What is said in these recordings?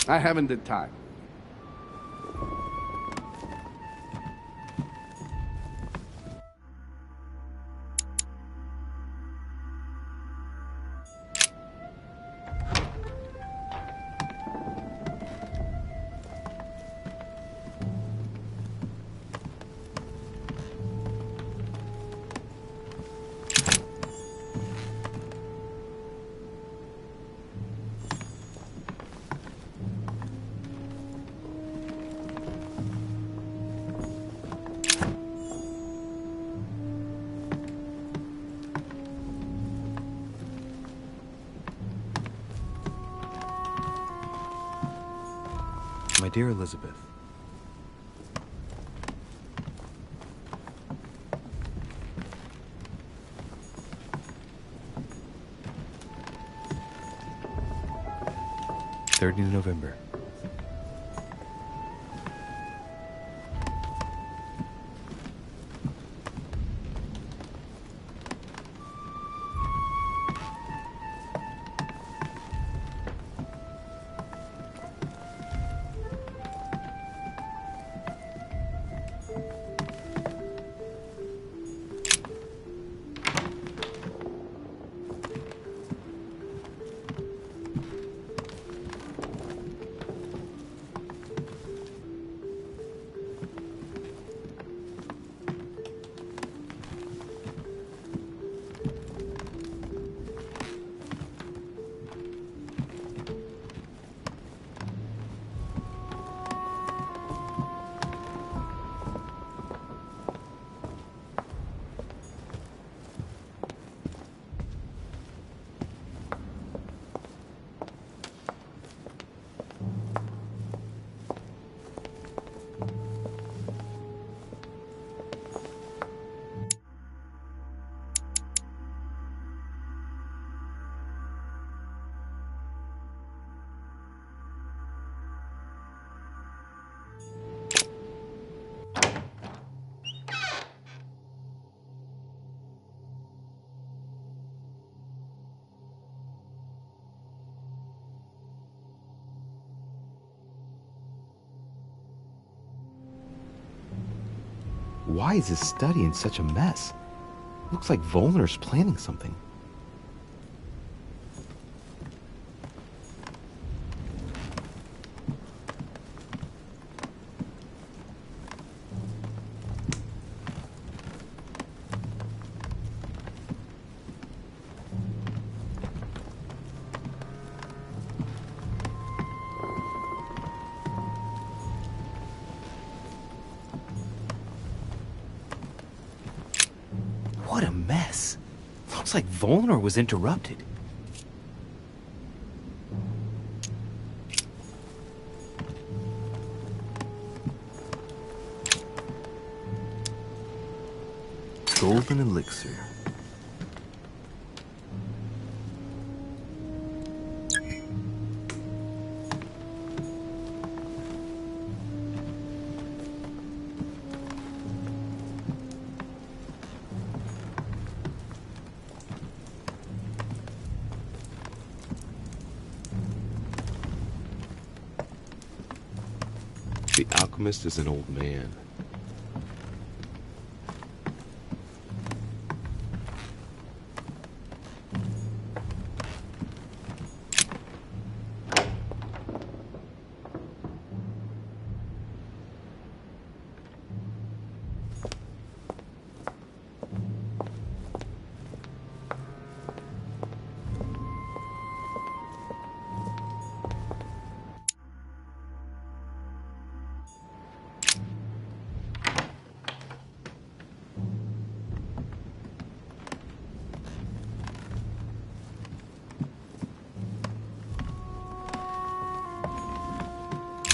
I haven't the time. My dear Elizabeth, November. Why is this study in such a mess? Looks like Volner's planning something. What a mess. Looks like Volner was interrupted. Golden elixir. The alchemist is an old man.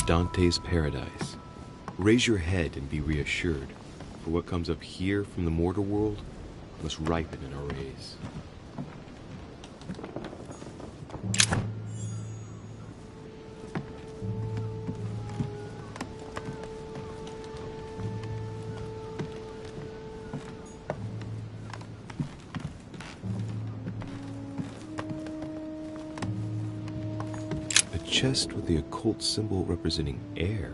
Dante's paradise. Raise your head and be reassured, for what comes up here from the mortar world must ripen in our rays. chest with the occult symbol representing air.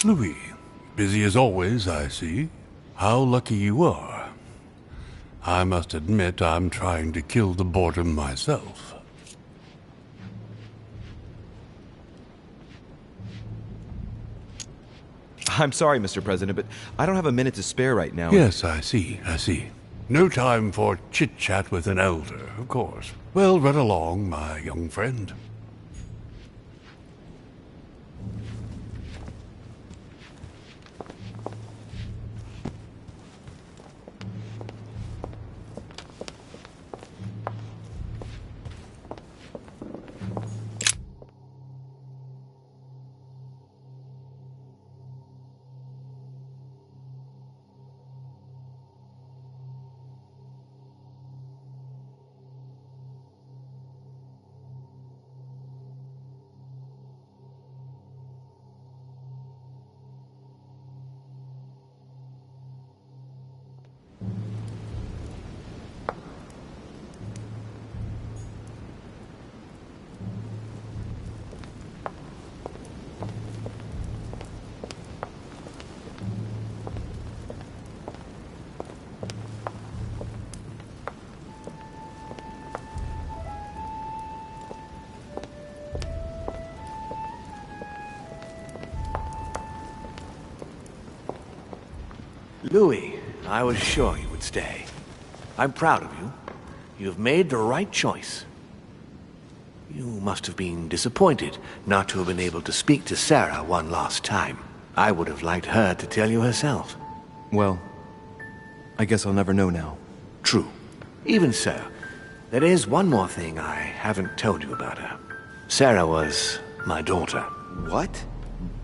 Louis, busy as always, I see. How lucky you are. I must admit I'm trying to kill the boredom myself. I'm sorry, Mr. President, but I don't have a minute to spare right now. Yes, I see. No time for chit-chat with an elder, of course. Well, run along, my young friend. Louis, I was sure you would stay. I'm proud of you. You've made the right choice. You must have been disappointed not to have been able to speak to Sarah one last time. I would have liked her to tell you herself. Well, I guess I'll never know now. True. Even so, there is one more thing I haven't told you about her. Sarah was my daughter. What?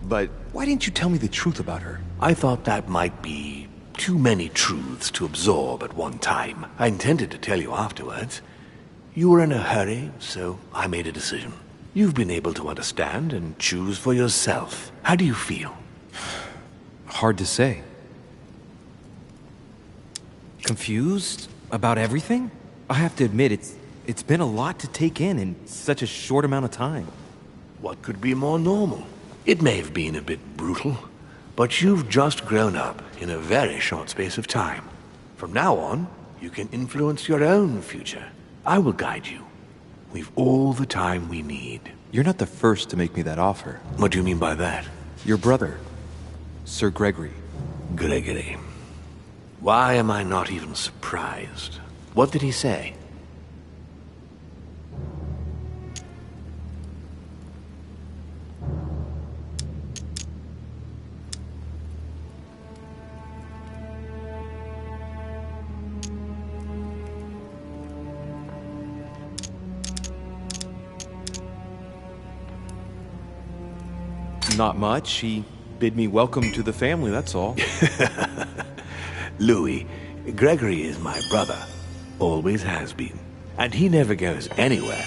But why didn't you tell me the truth about her? I thought that might be too many truths to absorb at one time. I intended to tell you afterwards. You were in a hurry, so I made a decision. You've been able to understand and choose for yourself. How do you feel? Hard to say. Confused about everything? I have to admit, it's been a lot to take in such a short amount of time. What could be more normal? It may have been a bit brutal, but you've just grown up in a very short space of time. From now on, you can influence your own future. I will guide you. We've all the time we need. You're not the first to make me that offer. What do you mean by that? Your brother, Sir Gregory. Gregory. Why am I not even surprised? What did he say? Not much. He bid me welcome to the family, that's all. Louis, Gregory is my brother. Always has been. And he never goes anywhere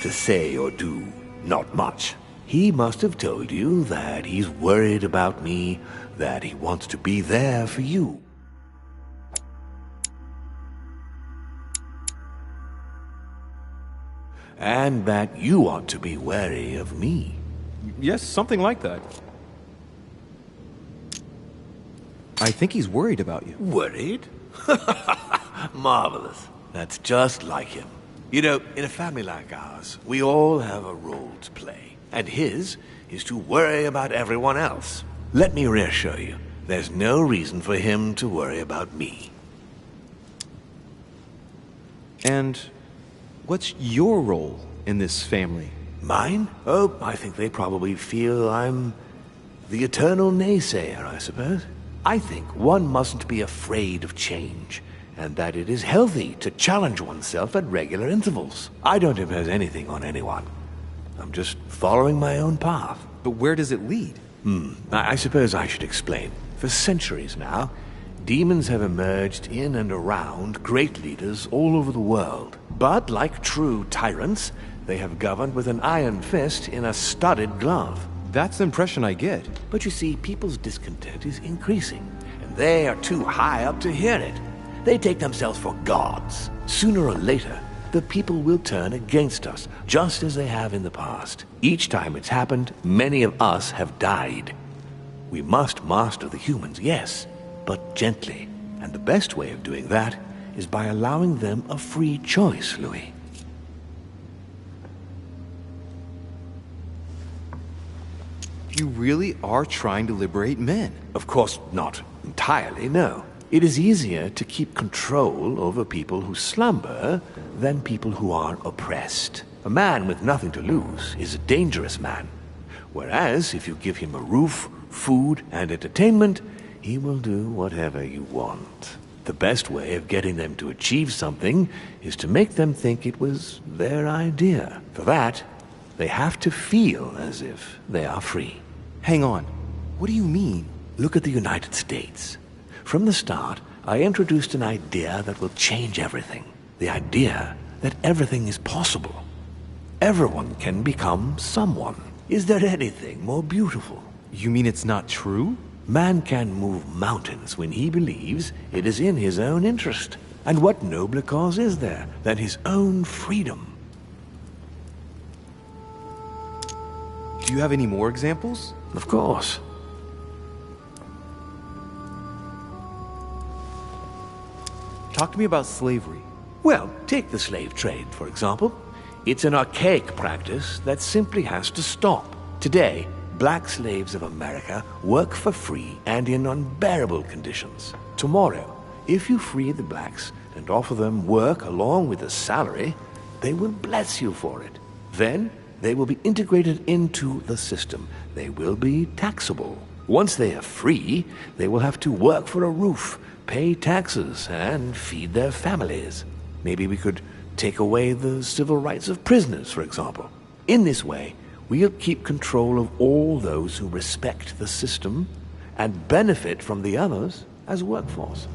to say or do not much. He must have told you that he's worried about me, that he wants to be there for you. And that you ought to be wary of me. Yes, something like that. I think he's worried about you. Worried? Marvelous. That's just like him. You know, in a family like ours, we all have a role to play. And his is to worry about everyone else. Let me reassure you, there's no reason for him to worry about me. And what's your role in this family? Mine? Oh, I think they probably feel I'm the eternal naysayer, I suppose. I think one mustn't be afraid of change. and that it is healthy to challenge oneself at regular intervals. I don't impose anything on anyone. I'm just following my own path. But where does it lead? I suppose I should explain. For centuries now, demons have emerged in and around great leaders all over the world. But like true tyrants, they have governed with an iron fist in a studded glove. That's the impression I get. But you see, people's discontent is increasing, and they are too high up to hear it. They take themselves for gods. Sooner or later, the people will turn against us, just as they have in the past. Each time it's happened, many of us have died. We must master the humans, yes, but gently. And the best way of doing that is by allowing them a free choice, Louis. You really are trying to liberate men. Of course, not entirely, no. It is easier to keep control over people who slumber than people who are oppressed. A man with nothing to lose is a dangerous man. Whereas, if you give him a roof, food, and entertainment, he will do whatever you want. The best way of getting them to achieve something is to make them think it was their idea. For that, they have to feel as if they are free. Hang on. What do you mean? Look at the United States. From the start, I introduced an idea that will change everything. The idea that everything is possible. Everyone can become someone. Is there anything more beautiful? You mean it's not true? Man can move mountains when he believes it is in his own interest. And what nobler cause is there than his own freedom? Do you have any more examples? Of course. Talk to me about slavery. Well, take the slave trade, for example. It's an archaic practice that simply has to stop. Today, black slaves of America work for free and in unbearable conditions. Tomorrow, if you free the blacks and offer them work along with a salary, they will bless you for it. Then, they will be integrated into the system. They will be taxable. Once they are free, they will have to work for a roof, pay taxes, and feed their families. Maybe we could take away the civil rights of prisoners, for example. In this way, we'll keep control of all those who respect the system and benefit from the others as workforce.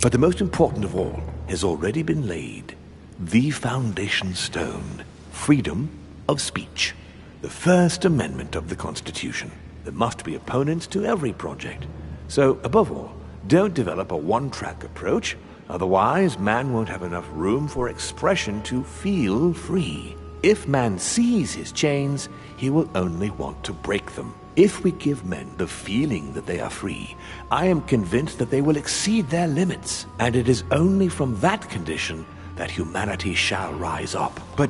But the most important of all has already been laid. The foundation stone, freedom of speech. The First Amendment of the Constitution. There must be opponents to every project. So, above all, don't develop a one-track approach, otherwise man won't have enough room for expression to feel free. If man sees his chains, he will only want to break them. If we give men the feeling that they are free, I am convinced that they will exceed their limits, and it is only from that condition that humanity shall rise up. But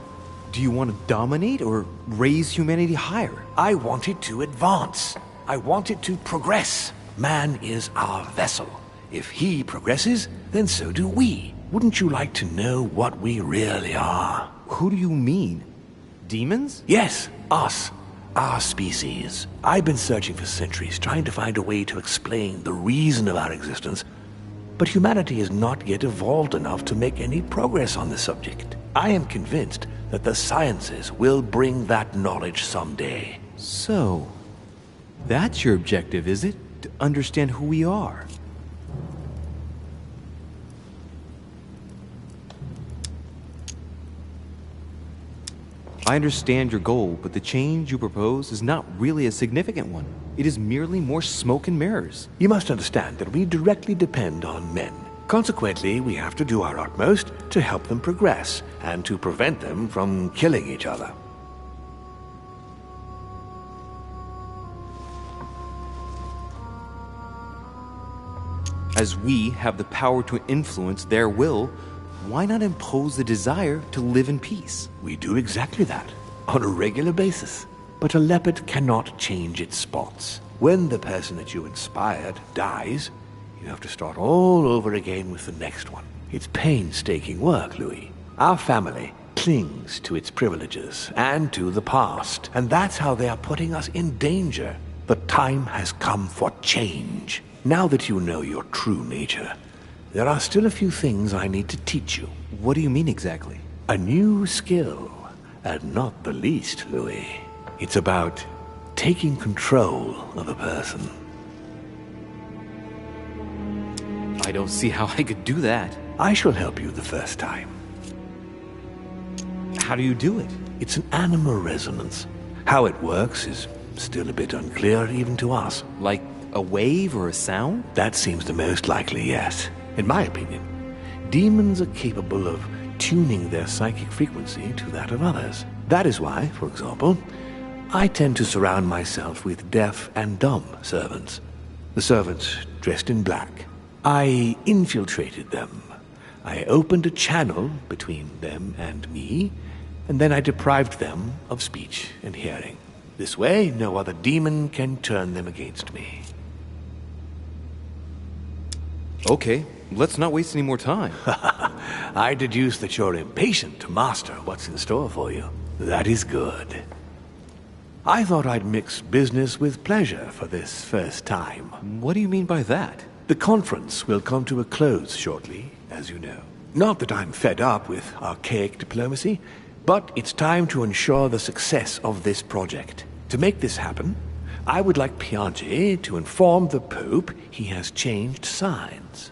do you want to dominate or raise humanity higher? I want it to advance. I want it to progress. Man is our vessel. If he progresses, then so do we. Wouldn't you like to know what we really are? Who do you mean? Demons? Yes, us. Our species. I've been searching for centuries, trying to find a way to explain the reason of our existence. But humanity has not yet evolved enough to make any progress on the subject. I am convinced that the sciences will bring that knowledge someday. So, that's your objective, is it? To understand who we are. I understand your goal, but the change you propose is not really a significant one. It is merely more smoke and mirrors. You must understand that we directly depend on men. Consequently, we have to do our utmost to help them progress and to prevent them from killing each other. As we have the power to influence their will, why not impose the desire to live in peace? We do exactly that, on a regular basis. But a leopard cannot change its spots. When the person that you inspired dies, you have to start all over again with the next one. It's painstaking work, Louis. Our family clings to its privileges and to the past, and that's how they are putting us in danger. The time has come for change. Now that you know your true nature, there are still a few things I need to teach you. What do you mean exactly? A new skill, and not the least, Louis. It's about taking control of a person. I don't see how I could do that. I shall help you the first time. How do you do it? It's an animal resonance. How it works is still a bit unclear even to us. Like a wave or a sound? That seems the most likely, yes. In my opinion, demons are capable of tuning their psychic frequency to that of others. That is why, for example, I tend to surround myself with deaf and dumb servants. The servants dressed in black. I infiltrated them. I opened a channel between them and me, and then I deprived them of speech and hearing. This way, no other demon can turn them against me. Okay, let's not waste any more time. I deduce that you're impatient to master what's in store for you. That is good. I thought I'd mix business with pleasure for this first time. What do you mean by that? The conference will come to a close shortly, as you know. Not that I'm fed up with archaic diplomacy, but it's time to ensure the success of this project. To make this happen, I would like Piaggi to inform the Pope he has changed sides.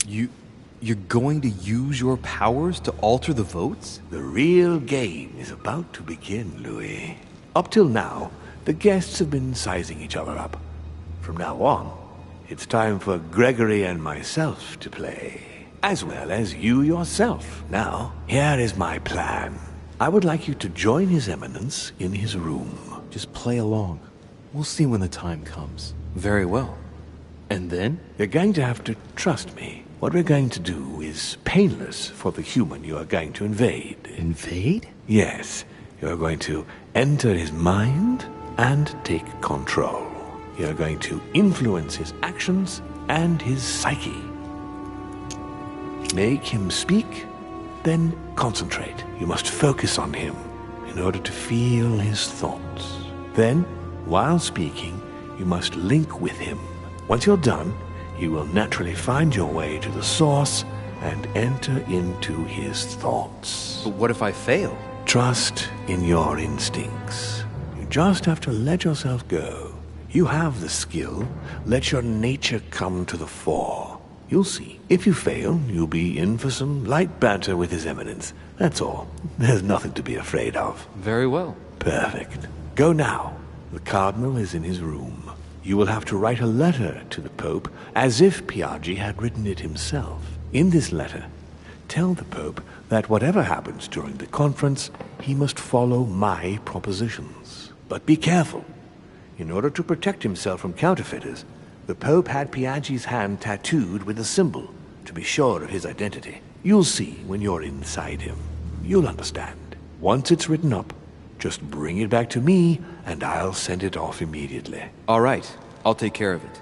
You're going to use your powers to alter the votes? The real game is about to begin, Louis. Up till now, the guests have been sizing each other up. From now on, it's time for Gregory and myself to play, as well as you yourself. Now, here is my plan. I would like you to join His Eminence in his room. Just play along. We'll see when the time comes. Very well. And then? You're going to have to trust me. What we're going to do is painless for the human you are going to invade. Invade? Yes, you're going to enter his mind and take control. You're going to influence his actions and his psyche. Make him speak, then concentrate. You must focus on him in order to feel his thoughts. Then, while speaking, you must link with him. Once you're done, you will naturally find your way to the source and enter into his thoughts. But what if I fail? Trust in your instincts. You just have to let yourself go. You have the skill. Let your nature come to the fore. You'll see. If you fail, you'll be in for some light banter with His Eminence. That's all. There's nothing to be afraid of. Very well. Perfect. Go now. The Cardinal is in his room. You will have to write a letter to the Pope as if Piaggi had written it himself. In this letter, tell the Pope that whatever happens during the conference, he must follow my propositions. But be careful. In order to protect himself from counterfeiters, the Pope had Piaggi's hand tattooed with a symbol to be sure of his identity. You'll see when you're inside him. You'll understand. Once it's written up, just bring it back to me, and I'll send it off immediately. All right, I'll take care of it.